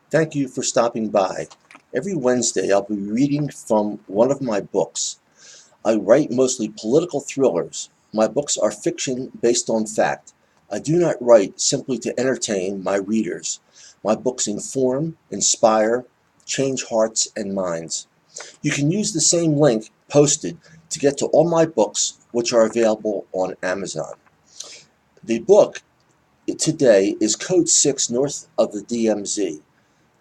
Thank you for stopping by. Every Wednesday, I'll be reading from one of my books. I write mostly political thrillers. My books are fiction based on fact. I do not write simply to entertain my readers. My books inform, inspire, change hearts and minds. You can use the same link posted to get to all my books, which are available on Amazon. The book today is Code 6 North of the DMZ.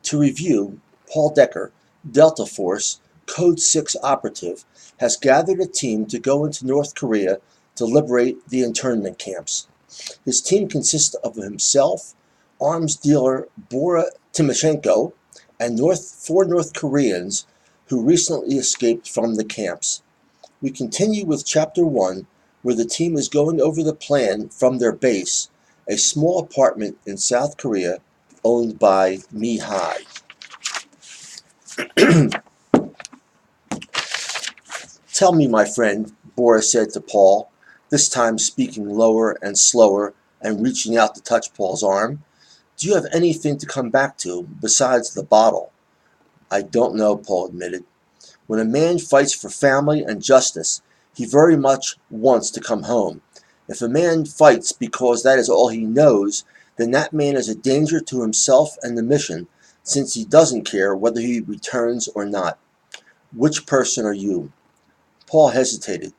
To review, Paul Decker, Delta Force, Code 6 operative, has gathered a team to go into North Korea to liberate the internment camps. His team consists of himself, arms dealer Bora Timoshenko, and four North Koreans who recently escaped from the camps. We continue with Chapter 1, where the team is going over the plan from their base, a small apartment in South Korea owned by Mi-hai. Tell me, my friend, Boris said to Paul, this time speaking lower and slower and reaching out to touch Paul's arm. Do you have anything to come back to besides the bottle? I don't know, Paul admitted. When a man fights for family and justice, he very much wants to come home. If a man fights because that is all he knows, then that man is a danger to himself and the mission, since he doesn't care whether he returns or not. Which person are you? Paul hesitated.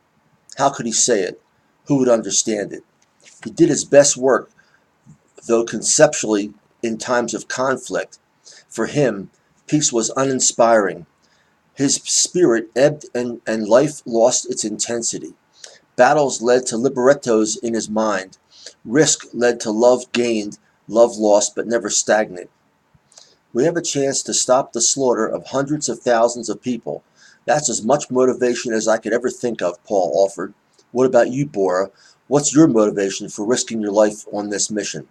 How could he say it? Who would understand it? He did his best work, though conceptually, in times of conflict. For him, peace was uninspiring. His spirit ebbed and life lost its intensity. Battles led to librettos in his mind. Risk led to love gained, love lost, but never stagnant. We have a chance to stop the slaughter of hundreds of thousands of people. That's as much motivation as I could ever think of, Paul offered. What about you, Bora? What's your motivation for risking your life on this mission?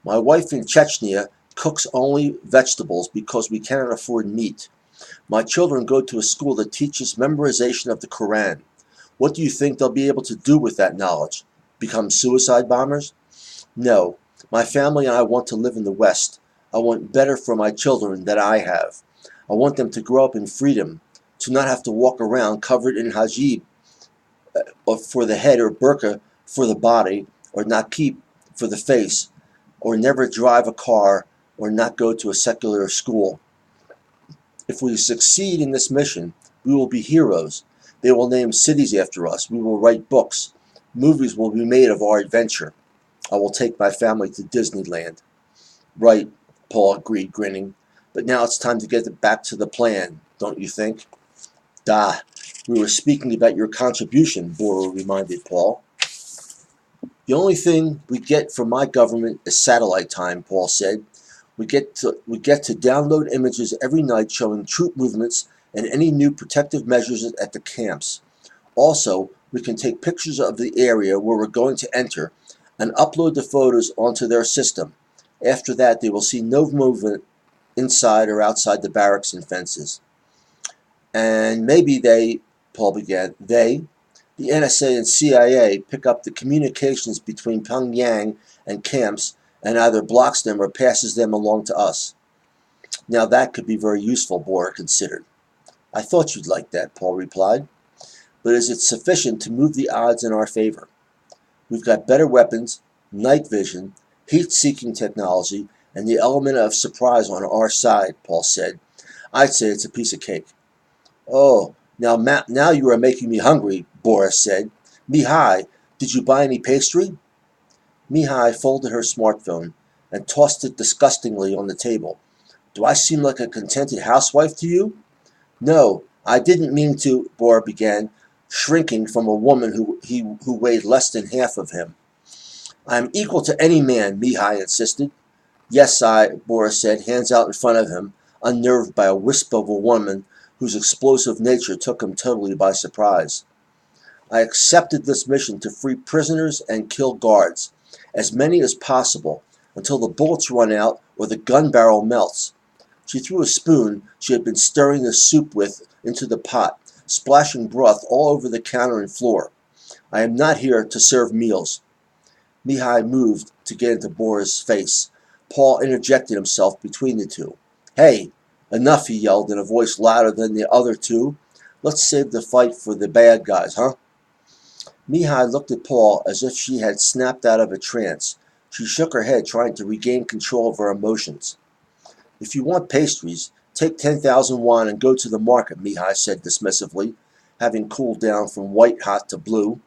My wife in Chechnya cooks only vegetables because we cannot afford meat. My children go to a school that teaches memorization of the Quran. What do you think they'll be able to do with that knowledge? Become suicide bombers? No. My family and I want to live in the West. I want better for my children than I have. I want them to grow up in freedom, to not have to walk around covered in hijab for the head or burqa for the body, or naqib for the face, or never drive a car, or not go to a secular school. If we succeed in this mission, we will be heroes. They will name cities after us. We will write books. Movies will be made of our adventure. I will take my family to Disneyland. Right, Paul agreed, grinning. But now it's time to get back to the plan, don't you think? Da, we were speaking about your contribution, Bora reminded Paul. The only thing we get from my government is satellite time, Paul said. We get to download images every night showing troop movements and any new protective measures at the camps. Also, we can take pictures of the area where we're going to enter and upload the photos onto their system. After that, they will see no movement inside or outside the barracks and fences. And maybe Paul began, the NSA and CIA pick up the communications between Pyongyang and camps and either blocks them or passes them along to us. Now that could be very useful, Bora considered. I thought you'd like that, Paul replied. But is it sufficient to move the odds in our favor? We've got better weapons, night vision, heat-seeking technology, and the element of surprise on our side, Paul said. I'd say it's a piece of cake. Oh, now you are making me hungry, Boris said. Mi-hai, did you buy any pastry? Mi-hai folded her smartphone and tossed it disgustingly on the table. Do I seem like a contented housewife to you? No, I didn't mean to, Bora began, shrinking from a woman who weighed less than half of him. I am equal to any man, Mi-hai insisted. Yes, Bora said, hands out in front of him, unnerved by a wisp of a woman whose explosive nature took him totally by surprise. I accepted this mission to free prisoners and kill guards, as many as possible, until the bullets run out or the gun barrel melts. She threw a spoon she had been stirring the soup with into the pot, splashing broth all over the counter and floor. I am not here to serve meals. Mi-hai moved to get into Bora's face, Paul interjected himself between the two. "Hey, enough," he yelled in a voice louder than the other two. "Let's save the fight for the bad guys, huh?" Mihai looked at Paul as if she had snapped out of a trance. She shook her head, trying to regain control of her emotions. "If you want pastries, take 10,000 yuan and go to the market," Mihai said dismissively, having cooled down from white hot to blue.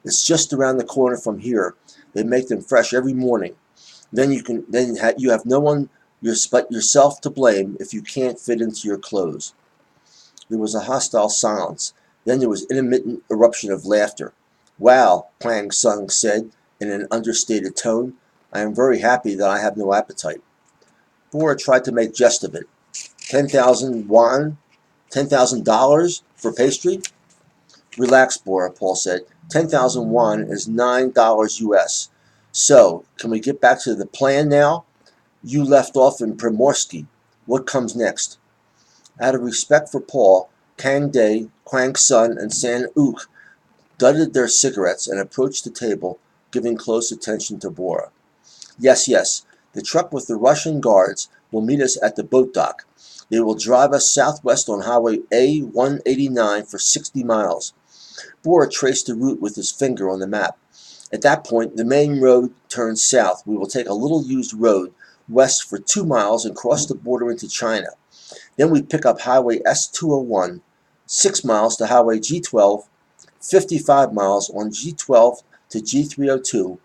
"It's just around the corner from here. They make them fresh every morning. Then you have no one but yourself to blame if you can't fit into your clothes." There was a hostile silence. Then there was an intermittent eruption of laughter. "Wow," Kwang Sung said in an understated tone. "I am very happy that I have no appetite." Bora tried to make jest of it. 10,000 yuan? $10,000 for pastry? "Relax, Bora," Paul said. 10,000 yuan is $9 US. So, can we get back to the plan now? You left off in Primorsky. What comes next?" Out of respect for Paul, Kang Day, Kwang Sun, and San Uk dudded their cigarettes and approached the table, giving close attention to Bora. "Yes, yes. The truck with the Russian guards will meet us at the boat dock. They will drive us southwest on Highway A-189 for 60 miles. Bora traced the route with his finger on the map. "At that point, the main road turns south. We will take a little used road west for 2 miles and cross the border into China. Then we pick up Highway S201, 6 miles to Highway G12, 55 miles on G12 to G302,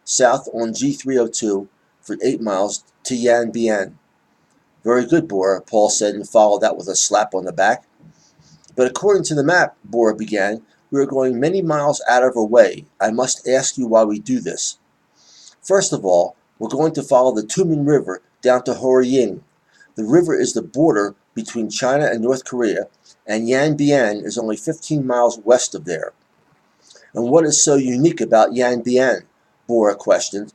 south on G302 for 8 miles to Yanbian." "Very good, Bora," Paul said, and followed that with a slap on the back. "But according to the map," Bora began, "we are going many miles out of our way. I must ask you why we do this. First of all, we're going to follow the Tumen River down to Horying. The river is the border between China and North Korea, and Yanbian is only 15 miles west of there." "And what is so unique about Yanbian?" Bora questioned.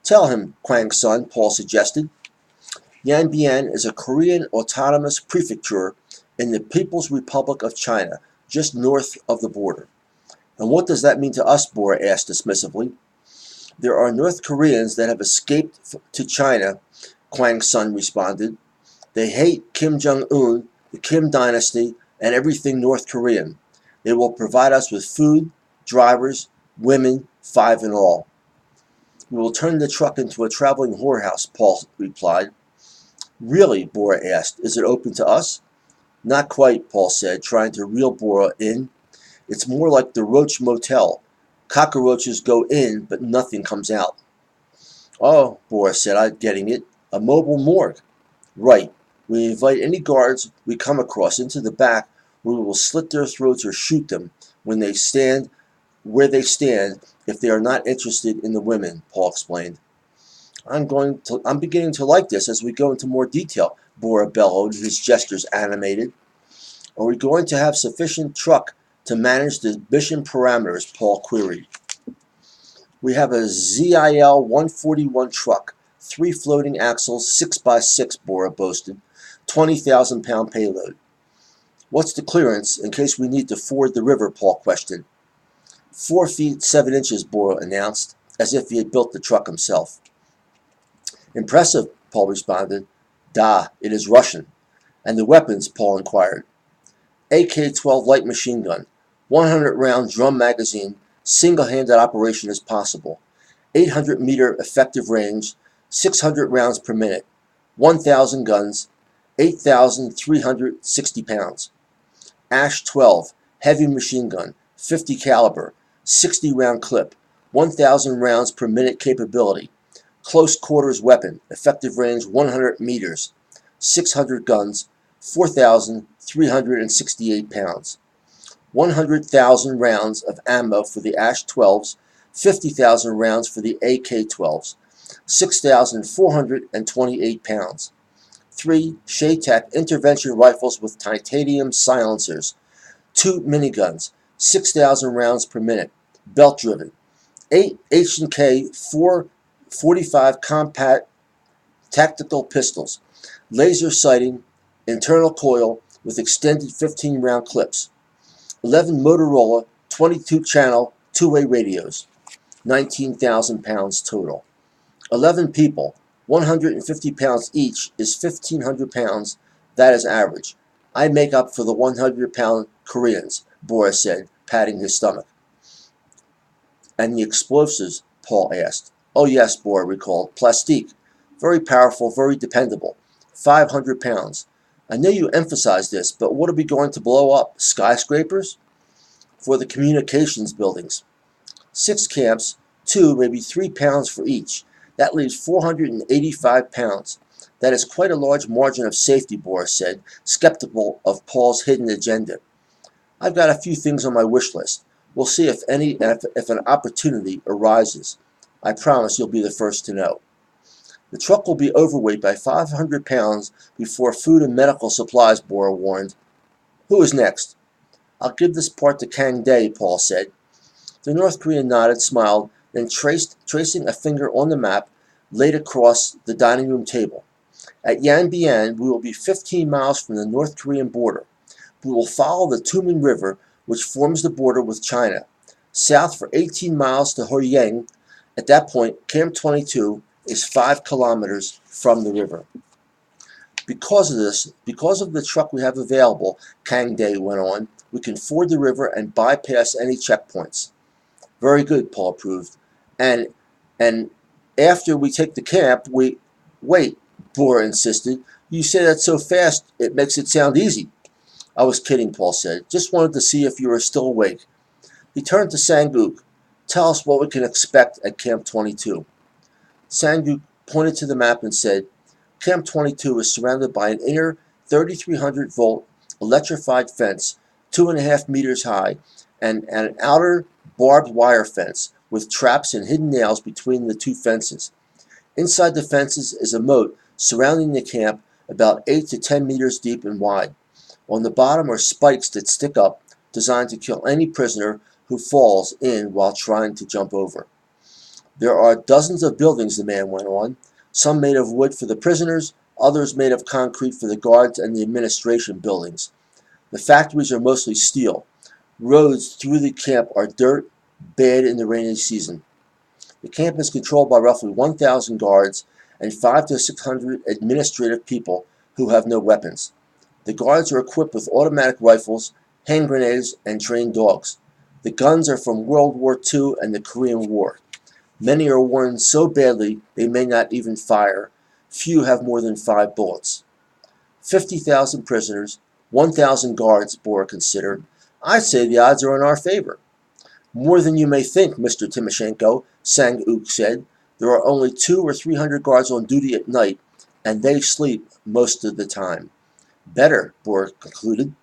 "Tell him, Kwang Sun," Paul suggested. "Yanbian is a Korean autonomous prefecture in the People's Republic of China, just north of the border." "And what does that mean to us?" Bora asked dismissively. "There are North Koreans that have escaped to China," Kwang Sun responded. "They hate Kim Jong-un, the Kim dynasty, and everything North Korean. They will provide us with food, drivers, women, 5 in all." "We will turn the truck into a traveling whorehouse," Paul replied. "Really?" Bora asked. "Is it open to us?" "Not quite," Paul said, trying to reel Bora in. "It's more like the Roach Motel. Cockroaches go in, but nothing comes out." "Oh," Bora said, "I'm getting it. A mobile morgue." "Right. We invite any guards we come across into the back, where we will slit their throats or shoot them when they stand where they stand if they are not interested in the women," Paul explained. I'm beginning to like this as we go into more detail," Bora bellowed, his gestures animated. "Are we going to have sufficient truck to manage the mission parameters?" Paul queried. "We have a ZIL 141 truck, 3 floating axles, 6x6, Bora boasted, 20,000-pound payload." "What's the clearance in case we need to ford the river?" Paul questioned. 4 feet 7 inches, Bora announced, as if he had built the truck himself. "Impressive," Paul responded. "Da, it is Russian." "And the weapons?" Paul inquired. "AK-12 light machine gun, 100-round drum magazine, single-handed operation is possible. 800-meter effective range, 600 rounds per minute, 1,000 guns, 8,360 pounds. Ash-12, heavy machine gun, 50 caliber, 60-round clip, 1,000 rounds per minute capability. Close quarters weapon, effective range 100 meters, 600 guns, 4,368 pounds. 100,000 rounds of ammo for the Ash-12s, 50,000 rounds for the AK-12s, 6,428 pounds. 3 Shaytek intervention rifles with titanium silencers, 2 miniguns, 6,000 rounds per minute, belt-driven. 8 H&K 445 compact tactical pistols, laser sighting, internal coil with extended 15-round clips. 11 Motorola 22-channel two-way radios, 19,000 pounds total. 11 people, 150 pounds each is 1,500 pounds. That is average. I make up for the 100-pound Koreans, Boris said, patting his stomach. And the explosives? Paul asked. Oh yes, Boris recalled. Plastique. Very powerful, very dependable. 500 pounds. I know you emphasize this, but what are we going to blow up? Skyscrapers? For the communications buildings. 6 camps, 2, maybe 3 pounds for each. That leaves 485 pounds. That is quite a large margin of safety, Boris said, skeptical of Paul's hidden agenda. I've got a few things on my wish list. We'll see if an opportunity arises. I promise you'll be the first to know. The truck will be overweight by 500 pounds before food and medical supplies, Boris warned. Who is next? I'll give this part to Kang Dae, Paul said. The North Korean nodded, smiled, then tracing a finger on the map, laid across the dining room table. At Yanbian, we will be 15 miles from the North Korean border. We will follow the Tumen River, which forms the border with China, south for 18 miles to Horyang. At that point, Camp 22 is 5 kilometers from the river. Because of the truck we have available, Kang Dae went on, we can ford the river and bypass any checkpoints. Very good, Paul approved. And after we take the camp, Wait, Bora insisted. You say that so fast, it makes it sound easy. I was kidding, Paul said. Just wanted to see if you were still awake. He turned to Sang-uk. Tell us what we can expect at Camp 22. Sang-uk pointed to the map and said, Camp 22 is surrounded by an inner 3,300-volt electrified fence, 2.5 meters high, and an outer barbed wire fence with traps and hidden nails between the two fences. Inside the fences is a moat surrounding the camp about 8 to 10 meters deep and wide. On the bottom are spikes that stick up, designed to kill any prisoner who falls in while trying to jump over. There are dozens of buildings, the man went on, some made of wood for the prisoners, others made of concrete for the guards and the administration buildings. The factories are mostly steel. Roads through the camp are dirt, bad in the rainy season. The camp is controlled by roughly 1,000 guards and 500 to 600 administrative people who have no weapons. The guards are equipped with automatic rifles, hand grenades, and trained dogs. The guns are from World War II and the Korean War. Many are worn so badly they may not even fire. Few have more than 5 bullets. 50,000 prisoners, 1,000 guards, Bora considered. I'd say the odds are in our favor. More than you may think, Mr. Timoshenko, Sang-uk said. There are only 200 or 300 guards on duty at night, and they sleep most of the time. Better, Bora concluded.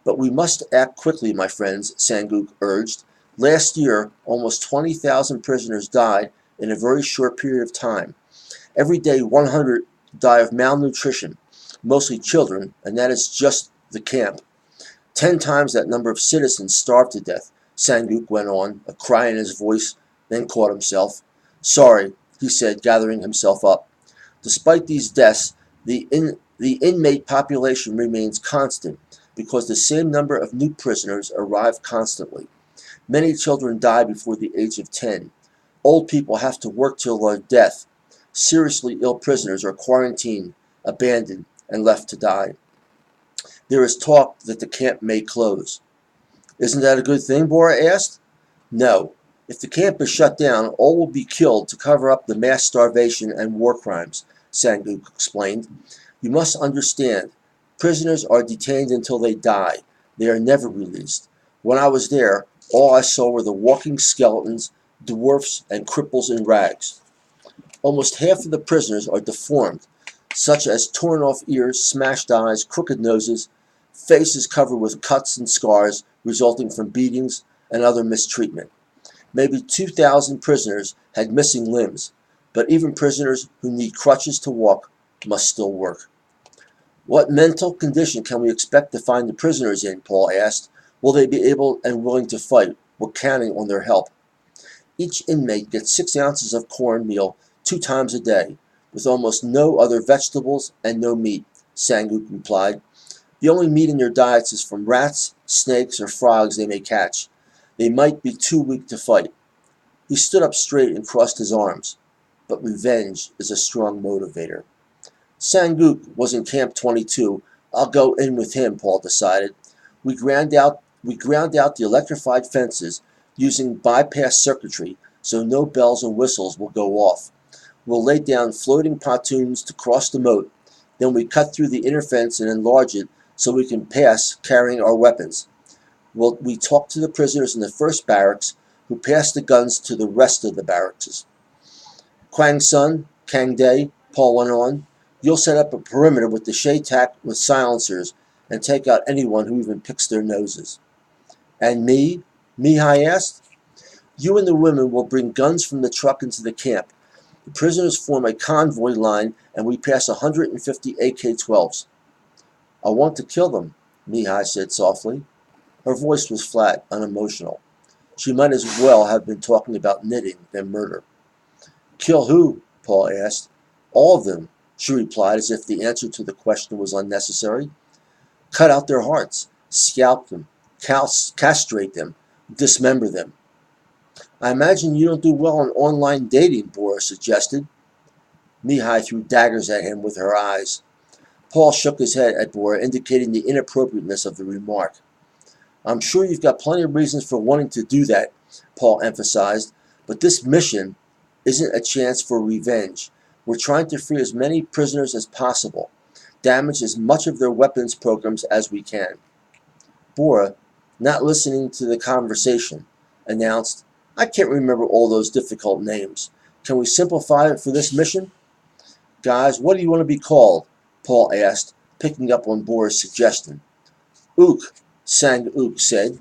But we must act quickly, my friends, Sang-uk urged. Last year, almost 20,000 prisoners died in a very short period of time. Every day, 100 die of malnutrition, mostly children, and that is just the camp. 10 times that number of citizens starve to death, Sang-uk went on, a cry in his voice, then caught himself. Sorry, he said, gathering himself up. Despite these deaths, the inmate population remains constant because the same number of new prisoners arrive constantly. Many children die before the age of 10. Old people have to work till their death. Seriously ill prisoners are quarantined, abandoned, and left to die. There is talk that the camp may close. Isn't that a good thing, Bora asked. No. If the camp is shut down, all will be killed to cover up the mass starvation and war crimes, Sang-uk explained. You must understand, prisoners are detained until they die. They are never released. When I was there, all I saw were the walking skeletons, dwarfs, and cripples in rags. Almost half of the prisoners are deformed, such as torn off ears, smashed eyes, crooked noses, faces covered with cuts and scars resulting from beatings and other mistreatment. Maybe 2,000 prisoners had missing limbs, but even prisoners who need crutches to walk must still work. What mental condition can we expect to find the prisoners in? Paul asked. Will they be able and willing to fight? We're counting on their help. Each inmate gets 6 ounces of cornmeal 2 times a day, with almost no other vegetables and no meat, Sang-uk replied. The only meat in their diets is from rats, snakes, or frogs they may catch. They might be too weak to fight. He stood up straight and crossed his arms. but revenge is a strong motivator. Sang-uk was in Camp 22. I'll go in with him, Paul decided. We ground out the electrified fences using bypass circuitry so no bells and whistles will go off. We'll lay down floating pontoons to cross the moat. Then we cut through the inner fence and enlarge it so we can pass carrying our weapons. We talk to the prisoners in the first barracks, who pass the guns to the rest of the barracks. Kwang Sun, Kang Dae, Paul went on, you'll set up a perimeter with the Shay-Tak with silencers and take out anyone who even picks their noses. And me? Mihai asked. You and the women will bring guns from the truck into the camp. The prisoners form a convoy line and we pass 150 AK-12s. I want to kill them, Mihai said softly. Her voice was flat, unemotional. She might as well have been talking about knitting than murder. Kill who? Paul asked. All of them, she replied, as if the answer to the question was unnecessary. Cut out their hearts, scalp them, castrate them, dismember them. I imagine you don't do well on online dating, Bora suggested. Mihai threw daggers at him with her eyes. Paul shook his head at Bora, indicating the inappropriateness of the remark. I'm sure you've got plenty of reasons for wanting to do that, Paul emphasized, but this mission isn't a chance for revenge. We're trying to free as many prisoners as possible, damage as much of their weapons programs as we can. Bora, not listening to the conversation, announced, I can't remember all those difficult names. Can we simplify it for this mission? Guys, what do you want to be called? Paul asked, picking up on Bora's suggestion. Ook, Sang-uk said.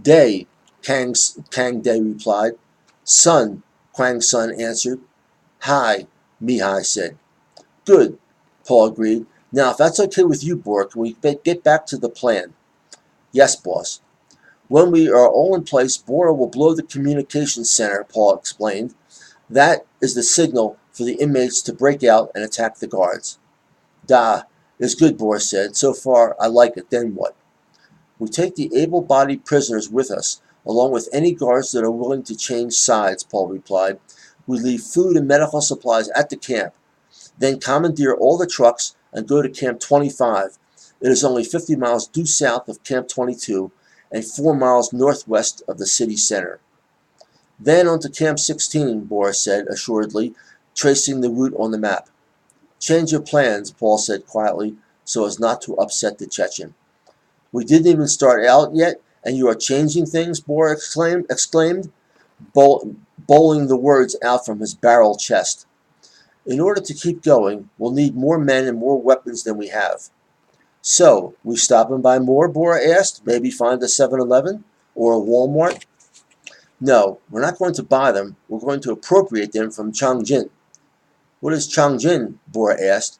Day, Kang Dae replied. Sun, Kwang Sun answered. Hi, Mihai said. Good, Paul agreed. Now, if that's okay with you, Bora, can we get back to the plan? Yes, boss. When we are all in place, Bora will blow the communications center, Paul explained. That is the signal for the inmates to break out and attack the guards. Da, it's good, Bora said. So far, I like it. Then what? We take the able-bodied prisoners with us, along with any guards that are willing to change sides, Paul replied. We leave food and medical supplies at the camp, then commandeer all the trucks and go to Camp 25. It is only 50 miles due south of Camp 22 and 4 miles northwest of the city center. Then on to Camp 16, Boris said assuredly, tracing the route on the map. Change your plans, Paul said quietly, so as not to upset the Chechen. We didn't even start out yet, and you are changing things, Boris exclaimed, bowling the words out from his barrel chest. In order to keep going, we'll need more men and more weapons than we have. So, we stop and buy more, Bora asked? Maybe find a 7-Eleven or a Walmart? No, we're not going to buy them. We're going to appropriate them from Chongjin. What is Chongjin? Bora asked.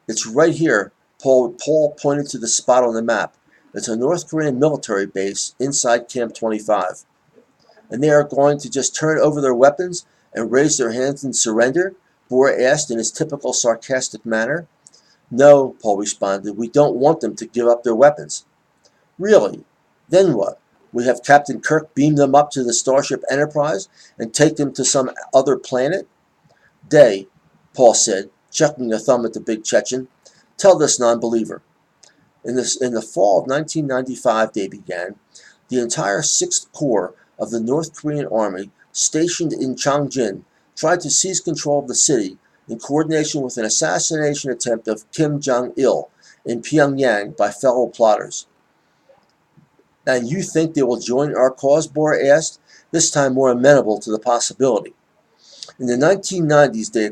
It's right here. Paul pointed to the spot on the map. It's a North Korean military base inside Camp 25. And they are going to just turn over their weapons and raise their hands in surrender? Bora asked in his typical sarcastic manner. No, Paul responded. We don't want them to give up their weapons. Really? Then what? We have Captain Kirk beam them up to the Starship Enterprise and take them to some other planet? Day, Paul said, chucking a thumb at the big Chechen. Tell this non-believer. In the fall of 1995, Day began, the entire 6th Corps of the North Korean Army, stationed in Chongjin, tried to seize control of the city in coordination with an assassination attempt of Kim Jong-il in Pyongyang by fellow plotters. And you think they will join our cause? Bora asked, this time more amenable to the possibility. In the 1990s, they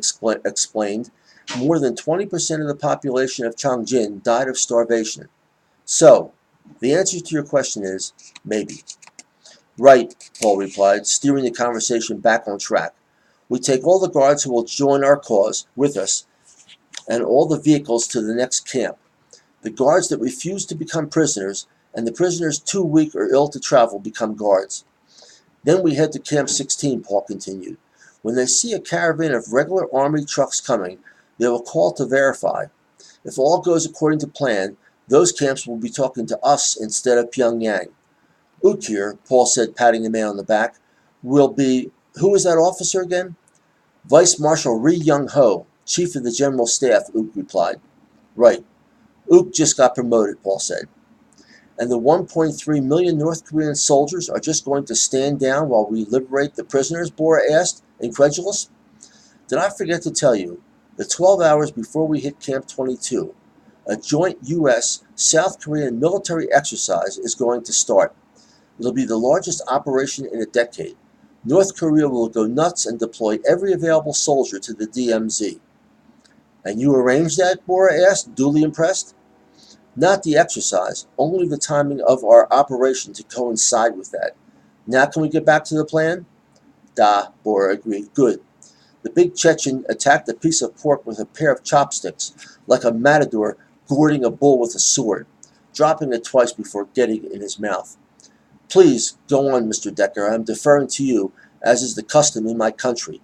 explained, more than 20% of the population of Chongjin died of starvation. So, the answer to your question is, maybe. Right, Paul replied, steering the conversation back on track. We take all the guards who will join our cause with us and all the vehicles to the next camp. The guards that refuse to become prisoners and the prisoners too weak or ill to travel become guards. Then we head to Camp 16, Paul continued. When they see a caravan of regular army trucks coming, they will call to verify. If all goes according to plan, those camps will be talking to us instead of Pyongyang. Ukir, Paul said, patting the man on the back, will be... Who is that officer again? Vice Marshal Ri Young-ho, Chief of the General Staff, Ook replied. Right. Ook just got promoted, Paul said. And the 1.3 million North Korean soldiers are just going to stand down while we liberate the prisoners? Bora asked, incredulous. Did I forget to tell you, the 12 hours before we hit Camp 22, a joint U.S.-South Korean military exercise is going to start. It'll be the largest operation in a decade. North Korea will go nuts and deploy every available soldier to the DMZ. And you arranged that? Bora asked, duly impressed. Not the exercise, only the timing of our operation to coincide with that. Now can we get back to the plan? Da, Bora agreed. Good. The big Chechen attacked a piece of pork with a pair of chopsticks, like a matador gourding a bull with a sword, dropping it twice before getting it in his mouth. Please, go on, Mr. Decker. I am deferring to you, as is the custom in my country.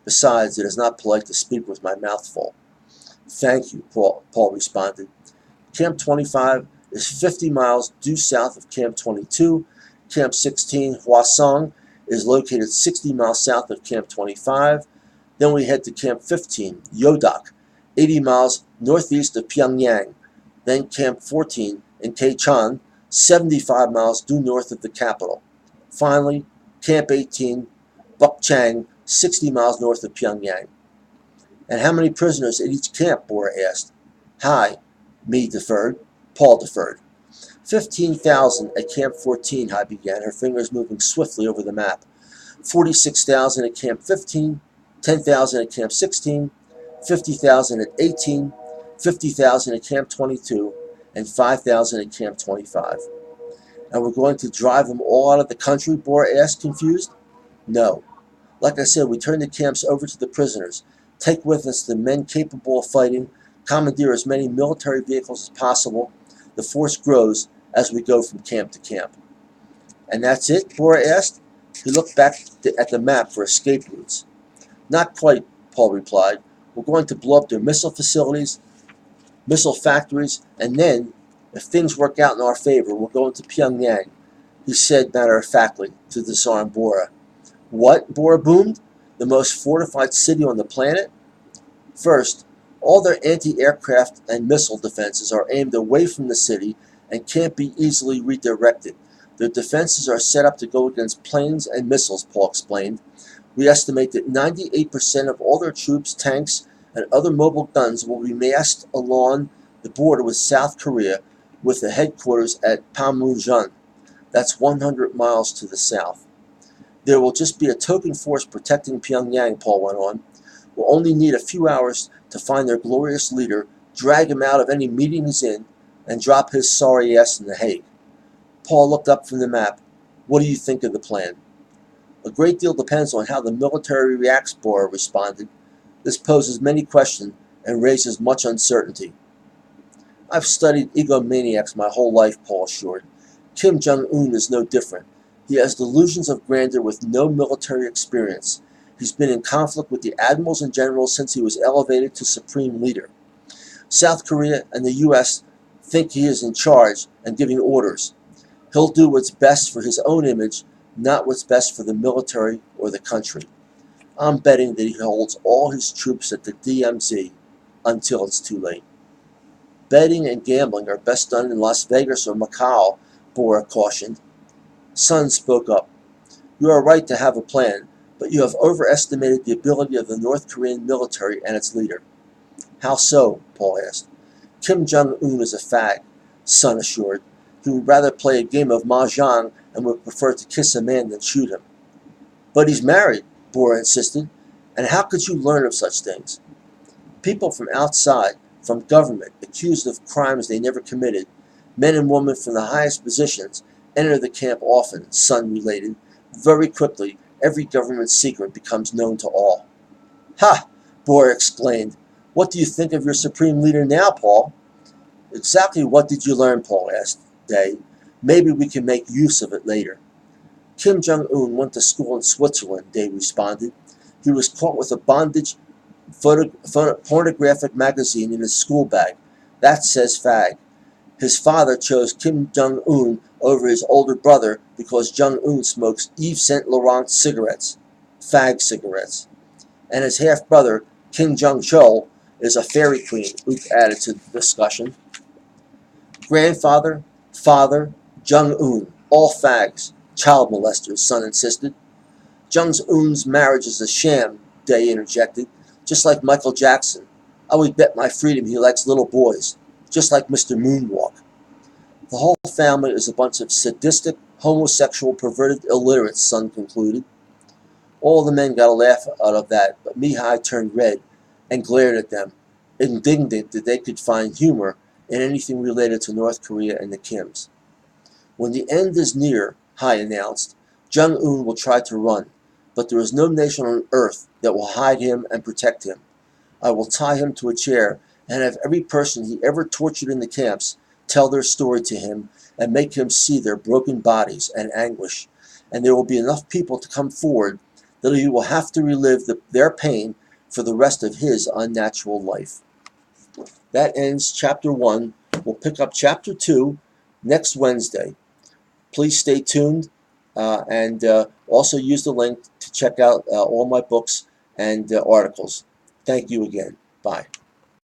Besides, it is not polite to speak with my mouth full. Thank you, Paul responded. Camp 25 is 50 miles due south of Camp 22. Camp 16, Hwasong, is located 60 miles south of Camp 25. Then we head to Camp 15, Yodok, 80 miles northeast of Pyongyang. Then Camp 14 in Kaechan, 75 miles due north of the capital. Finally, Camp 18, Bukchang, 60 miles north of Pyongyang. And how many prisoners at each camp? Bora asked. Hi, me deferred. Paul deferred. 15,000 at Camp 14, Hai began, her fingers moving swiftly over the map. 46,000 at Camp 15, 10,000 at Camp 16, 50,000 at 18, 50,000 at Camp 22, and 5,000 at Camp 25. And we're going to drive them all out of the country? Bora asked, confused. No. Like I said, we turn the camps over to the prisoners, take with us the men capable of fighting, commandeer as many military vehicles as possible. The force grows as we go from camp to camp. And that's it? Bora asked. He looked back at the map for escape routes. Not quite, Paul replied. We're going to blow up their missile facilities, missile factories, and then, if things work out in our favor, we'll go into Pyongyang, he said matter-of-factly to disarm Bora. What? Bora boomed. The most fortified city on the planet? First, all their anti-aircraft and missile defenses are aimed away from the city and can't be easily redirected. Their defenses are set up to go against planes and missiles, Paul explained. We estimate that 98% of all their troops, tanks, and other mobile guns will be massed along the border with South Korea, with the headquarters at Panmunjom. That's 100 miles to the south. There will just be a token force protecting Pyongyang, Paul went on. We'll only need a few hours to find their glorious leader, drag him out of any meeting he's in, and drop his sorry ass in The Hague. Paul looked up from the map. What do you think of the plan? A great deal depends on how the military reacts, Bora responded. This poses many questions and raises much uncertainty. I've studied egomaniacs my whole life, Paul assured. Kim Jong-un is no different. He has delusions of grandeur with no military experience. He's been in conflict with the admirals and generals since he was elevated to supreme leader. South Korea and the U.S. think he is in charge and giving orders. He'll do what's best for his own image, not what's best for the military or the country. I'm betting that he holds all his troops at the DMZ until it's too late. Betting and gambling are best done in Las Vegas or Macau, Bora cautioned. Sun spoke up. You are right to have a plan, but you have overestimated the ability of the North Korean military and its leader. How so? Paul asked. Kim Jong-un is a fag, Sun assured. He would rather play a game of mahjong and would prefer to kiss a man than shoot him. But he's married, Bora insisted, and how could you learn of such things? People from outside, from government, accused of crimes they never committed, men and women from the highest positions, enter the camp often, Sun related. Very quickly, every government secret becomes known to all. Ha! Bora exclaimed. What do you think of your supreme leader now, Paul? Exactly what did you learn, Paul asked Day. Maybe we can make use of it later. Kim Jong-un went to school in Switzerland, Day responded. He was caught with a bondage pornographic magazine in his school bag. That says fag. His father chose Kim Jong-un over his older brother because Jong-un smokes Yves Saint Laurent cigarettes. Fag cigarettes. and his half-brother, King Jong-chul, is a fairy queen, Luke added to the discussion. Grandfather, father, Jong-un, all fags, child molesters, Son insisted. Jong-un's marriage is a sham, Day interjected, just like Michael Jackson. I would bet my freedom he likes little boys, just like Mr. Moonwalk. The whole family is a bunch of sadistic, homosexual, perverted illiterates, Son concluded. All the men got a laugh out of that, but Mihai turned red and glared at them, indignant that they could find humor in anything related to North Korea and the Kims. When the end is near, Hai announced, Jong-un will try to run, but there is no nation on earth that will hide him and protect him. I will tie him to a chair and have every person he ever tortured in the camps tell their story to him and make him see their broken bodies and anguish, and there will be enough people to come forward that he will have to relive their pain for the rest of his unnatural life. That ends Chapter 1. We'll pick up Chapter 2 next Wednesday. Please stay tuned and also use the link to check out all my books and articles. Thank you again. Bye.